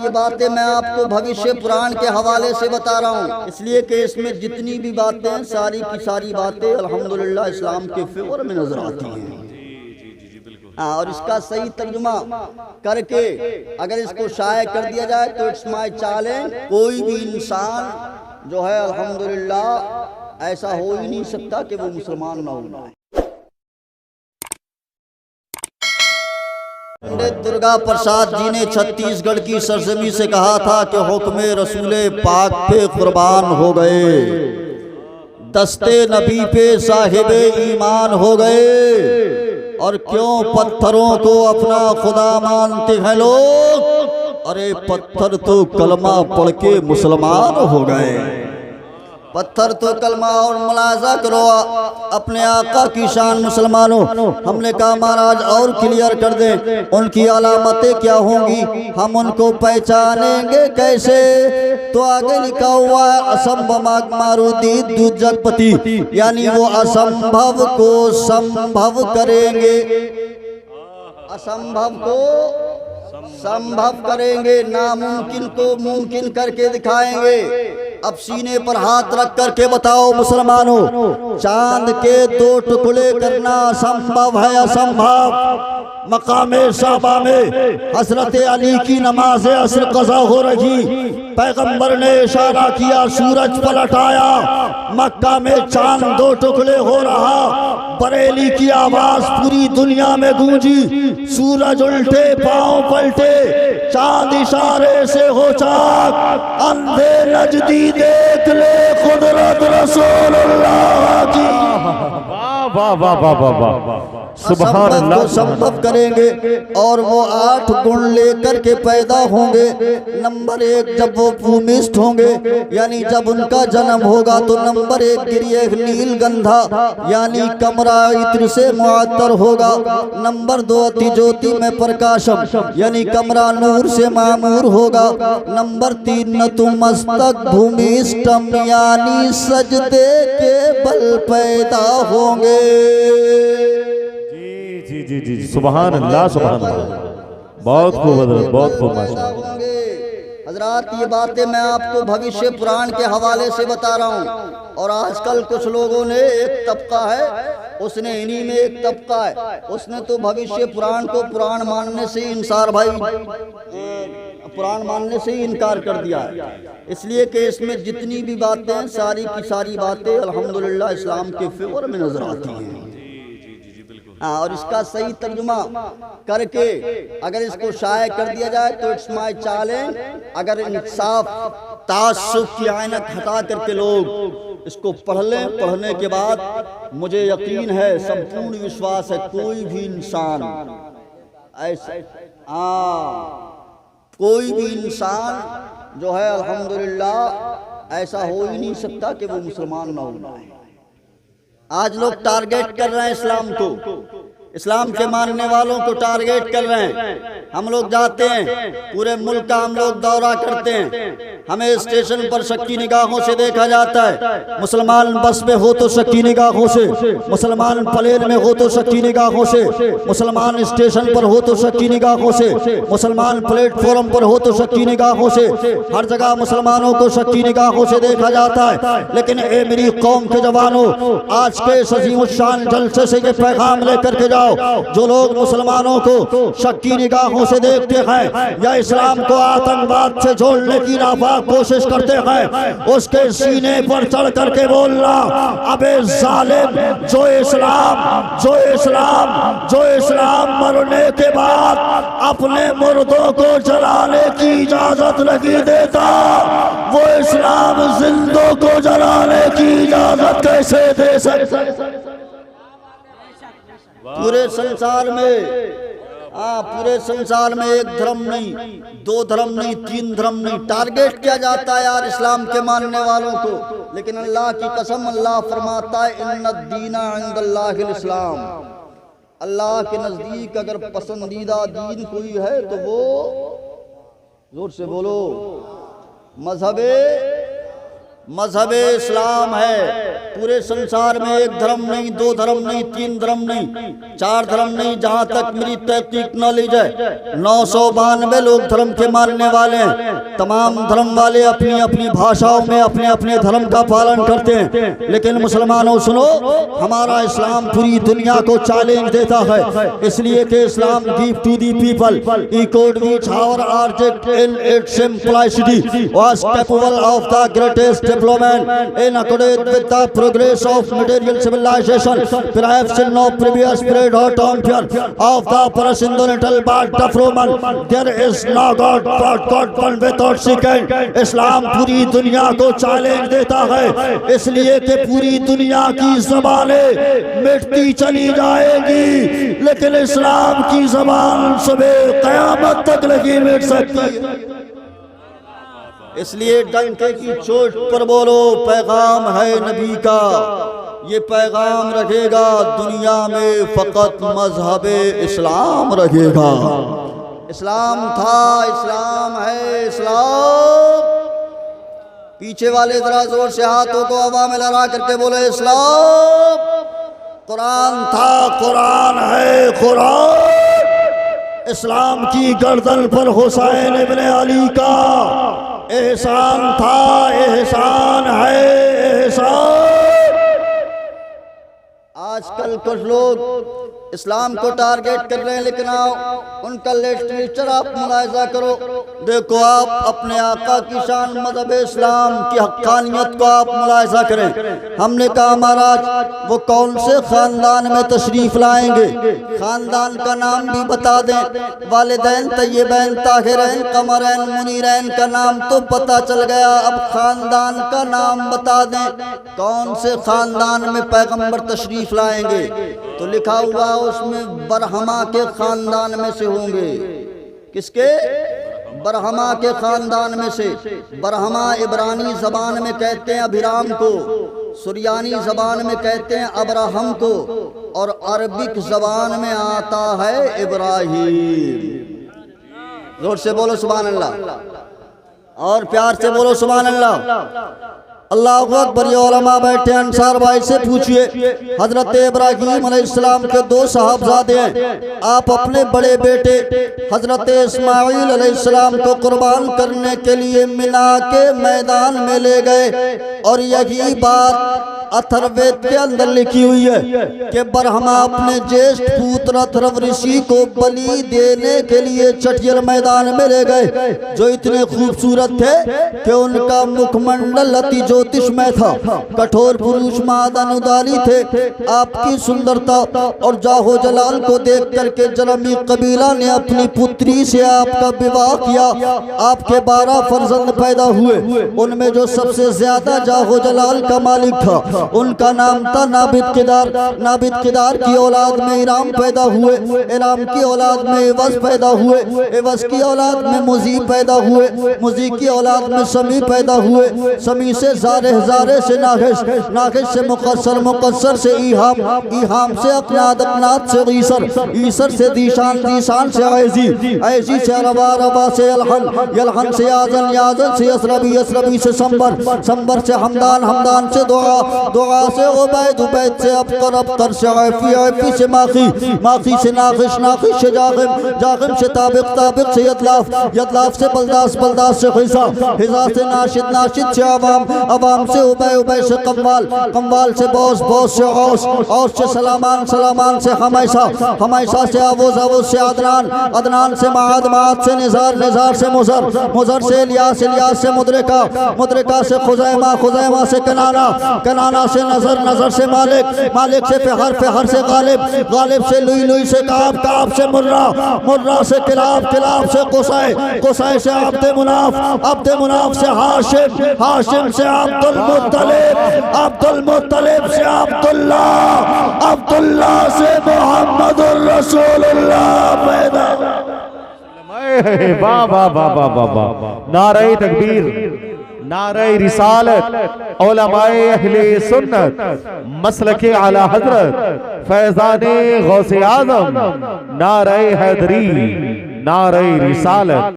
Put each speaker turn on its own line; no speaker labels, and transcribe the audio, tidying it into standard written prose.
ये बातें मैं आपको भविष्य पुराण के हवाले से बता रहा हूँ, इसलिए कि इसमें जितनी भी बातें हैं सारी की सारी बातें अल्हम्दुलिल्लाह इस्लाम के फेवर में नजर आती हैं। हाँ, और इसका सही तर्जुमा करके अगर इसको शाये कर दिया जाए तो इट्स माय चैलेंज, कोई भी इंसान जो है अल्हम्दुलिल्लाह ऐसा हो ही नहीं सकता कि वो मुसलमान ना हो। पंडित दुर्गा प्रसाद जी ने छत्तीसगढ़ की सरजमी से कहा था कि हुक्मे रसूले पाक पे कुर्बान हो गए, दस्ते नबी पे साहिबे ईमान हो गए, और क्यों पत्थरों को अपना खुदा मानते हैं लोग, अरे पत्थर तो कलमा पढ़ के मुसलमान हो गए। पत्थर तो कलमा और मुलाजा करो अपने आका की शान मुसलमानों। हमने कहा महाराज और क्लियर कर दें, उनकी अलामतें क्या होंगी, हम उनको पहचानेंगे कैसे? तो आगे लिखा हुआ है असंभव मारुदी दुजगपति, यानी वो असंभव को संभव करेंगे, असंभव को संभव करेंगे, नामुमकिन को मुमकिन करके दिखाएंगे। अब सीने पर हाथ रख करके बताओ मुसलमानों, चांद के 2 टुकड़े करना असंभव है, असंभव। मकामे साबा में हजरत अली की नमाज असर कज़ा हो रही, पैगंबर ने इशारा किया, सूरज पलट आया, मक्का में चांद 2 टुकड़े हो रहा, बरेली की आवाज पूरी दुनिया में गूंजी, सूरज उल्टे पांव पलटे, चांद इशारे से हो चाक, अंधे नजदी देख ले कुदरत रसूलुल्लाह की।
वाह वाह वाह वाह वाह, सुभान अल्लाह।
संभव करेंगे और वो 8 गुण लेकर के पैदा होंगे। नंबर 1, जब वो भूमिष्ठ होंगे यानी जब उनका जन्म होगा तो नंबर 1 गिरिए नील गंधा यानी कमरा इत्र से मुअत्तर होगा। नंबर 2 अति ज्योति में प्रकाशम यानी कमरा नूर से मामूर होगा। नंबर 3 नतु मस्तक भूमिष्ठम यानी सजदे के बल पैदा होंगे।
जी जी जी, सुभान अल्लाह, सुभान अल्लाह, बहुत खूब हजरत, बहुत खूब माशाअल्लाह।
हजरात, ये बातें मैं आपको भविष्य पुराण के हवाले से बता रहा हूँ। और आजकल कुछ लोगों ने, एक तबका है, उसने इन्हीं में एक तबका है, उसने तो भविष्य पुराण को पुराण मानने से इंसार भाई पुराण मानने से ही इनकार कर दिया है, इसलिए कि इसमें जितनी भी बातें हैं सारी की सारी बातें अल्हम्दुलिल्लाह इस्लाम के फेवर में नजर आती हैं। हाँ, और इसका सही तर्जुमा करके अगर इसको शाये कर दिया जाए तो इट्स माय चैलेंज। अगर इंसाफ तासुब की ऐनक हटा करके लोग इसको पढ़ लें, पढ़ने के बाद मुझे यकीन है, संपूर्ण विश्वास है, कोई भी इंसान ऐसे कोई भी इंसान जो है अल्हम्दुलिल्लाह ऐसा हो ही नहीं सकता कि वो मुसलमान ना हो। आज लोग टारगेट कर रहे हैं इस्लाम को, इस्लाम के मानने वालों को टारगेट कर रहे हैं। हम लोग जाते हैं, पूरे मुल्क का हम लोग दौरा करते हैं, हमें स्टेशन पर शक्की निगाहों से देखा जाता है। मुसलमान बस में हो तो शक्की निगाहों से, मुसलमान प्लेन में हो तो शक्की निगाहों से, मुसलमान स्टेशन पर हो तो शक्की निगाहों से, मुसलमान प्लेटफॉर्म पर हो तो शक्की निगाहों से, हर जगह मुसलमानों को शक्की निगाहों से देखा जाता है। लेकिन ए मेरी कौम के जवानों, आज के सजीमुशान जलसे से ये पैगाम लेकर के जाओ, जो लोग मुसलमानों को शक्की निगाहों से देखते हैं या इस्लाम को आतंकवाद से जोड़ने की नापाक कोशिश करते हैं, उसके सीने पर चढ़ करके बोलना, अबे जालिम, जो इस्लाम मरने के बाद अपने मुर्दों को जलाने की इजाजत नहीं देता, वो इस्लाम जिंदों को जलाने की इजाजत कैसे दे सकता? पूरे संसार में पूरे संसार में एक धर्म नहीं, 2 धर्म नहीं, 3 धर्म नहीं, टारगेट किया जाता है यार इस्लाम के मानने वालों को। लेकिन अल्लाह की कसम, अल्लाह फरमाता है इन्नद्दीना इंदल्लाहिल इस्लाम, अल्लाह के नजदीक अगर पसंदीदा दीन कोई है तो वो, जोर से बोलो, मजहबे इस्लाम है। पूरे संसार में एक धर्म नहीं, दो धर्म नहीं, तीन धर्म नहीं, चार धर्म नहीं, जहां तक मेरी तहकीक नॉलेज है 992 लोग धर्म के मानने वाले हैं। तमाम धर्म वाले अपनी अपनी भाषाओं में अपने अपने धर्म का पालन करते हैं। लेकिन मुसलमानों सुनो, हमारा इस्लाम पूरी दुनिया को चैलेंज देता है, इसलिए कि Islam give to the people he could which our object in its simplicity was capable of the greatest development in accordance with the progress of material civilization, perhaps in no previous period or time period of the Parasindonital part of Roman. There is no God but God one without second. इस्लाम पूरी दुनिया को challenge देता है, इसलिए कि पूरी दुनिया की ज़बानें मिटती चली जाएगी, लेकिन इस्लाम की ज़बान सुबह क़यामत तक नहीं मिट सकती। इसलिए डंके की चोट पर बोलो, पैगाम है नबी का, ये पैगाम रहेगा दुनिया में फ़कत मज़हबे इस्लाम रहेगा। इस्लाम था, इस्लाम है, इस्लाम। पीछे वाले जरा जोर से हाथों को हवा में लहरा करके बोले इस्लाम। कुरान था, कुरान है, कुरान। इस्लाम की गर्दन पर हुसैन इब्ने अली का एहसान था, एहसान है, एहसान। आजकल कुछ लोग इस्लाम को टारगेट कर रहे हैं, लेकिन आओ उनका लिटरेचर आप मुलाहिजा करो, देखो आप अपने आका की शान मज़हब इस्लाम की हक़ानियत को आप मुलाहिजा करें। हमने कहा महाराज वो कौन से ख़ानदान में तशरीफ़ लाएंगे, ख़ानदान का नाम भी बता दें। वालिदैन तय्यबैन ताहिरैन कमरैन मुनीरैन का नाम तो पता चल गया, अब ख़ानदान का नाम बता दें, कौन से ख़ानदान में पैगम्बर तशरीफ़ लाएंगे। तो लिखा हुआ उसमें बरहमा के खानदान में से होंगे। किसके? बरहमा के खानदान में से। बरहमा इब्रानी जबान में कहते हैं अभिराम को, सुरियानी जबान में कहते हैं अब्राहम को, और अरबिक जबान में आता है इब्राहिम। जोर से बोलो सुभान अल्लाह, और प्यार से बोलो सुभान अल्लाह। अल्लाहु अकबर। ये उलमा बैठे, अंसार भाई से पूछिए, हजरत इब्राहीम अलैहिस्सलाम के दो साहबजादे हैं, आप अपने बड़े बेटे हजरत इस्माइल अलैहिस्सलाम को कुर्बान करने के लिए मिना के मैदान में ले गए, और यही बात अथर्ववेद के अंदर लिखी हुई है कि बरहमा अपने ज्येष्ठ पुत्र अथर्व ऋषि को बलि देने के लिए चटियल मैदान में ले गए, जो इतने खूबसूरत थे कि उनका मुखमंडल अति ज्योतिषमय था। कठोर पुरुष महादानुदाली थे। आपकी सुंदरता और जाहो जलाल को देख करके जरमी कबीला ने अपनी पुत्री से आपका विवाह किया। आपके 12 फर्जंद पैदा हुए, उनमें जो सबसे ज्यादा जाहो जलाल का मालिक था उनका नाम था नाबिद किदार। नाबिद किदार की औलाद में इराम पैदा हुए, इराम की औलाद में एवज पैदा हुए, एवज की औलाद में मुजी पैदा हुए, मुजी की औलाद में समी पैदा हुए, समी से ज़ारे, ज़ारे से नागिश, नागिश से मुकस्सर, मुकस्सर से ईहाम, ईहाम से अकनाद, अकनाद से ईसर, ईसर से दीशान, दीशान से ऐजी, ऐजी से रबा, रबा से यलहन, यलहन से याजन, याजन से यसरबी, यसरबी से संबर, संबर से हमदान, हमदान से दुआ, दुआ से उबैद, उबैद से अबकर, अबकर से आफी, आफी से माखी, माखी से नाखिश, नाखिश से जागिम, जागिम से ताबिक, ताबिक से यतलाफ, यतलाफ से बलदास, बलदास से खिसा, हिजा से नाशिद, नाशिद से अवाम, अवाम से उबै, उबै से कम्वाल, कम्वाल से बौस, बौस से औस, औस से सलामान, सलामान से हमेशा, हमेशा से आवोज, आवोज से अदनान, अदनान से माद, माद से निजार, निजार से मुजर, मुजर से इलियास, इलियास से मुद्रिका, मुद्रिका से खुजैमा, खुजैमा से कनाना, कनाना से नजर, नजर से मालिक, मालिक से फेहर, फेहर से गालिब, गालिब से लुई, लुई से काब, काब से मुर्रा, मुर्रा से किलाब, किलाब से कुसै, कुसै से अब्दे मुनाफ, अब्दे मुनाफ से हाशिम, हाशिम से अब्दुल मुत्तलिब, अब्दुल मुत्तलिब से अब्दुल्ला, अब्दुल्ला से मोहम्मदुर रसूलुल्लाह पैदा।
वाह वाह वाह वाह वाह वाह, नारे तकबीर, नारे रिसालत, उलमाए अहले सुन्नत, मसलके आला हजरत, फैजाने गौसे आजम, नारे हैदरी, नारे रिसालत।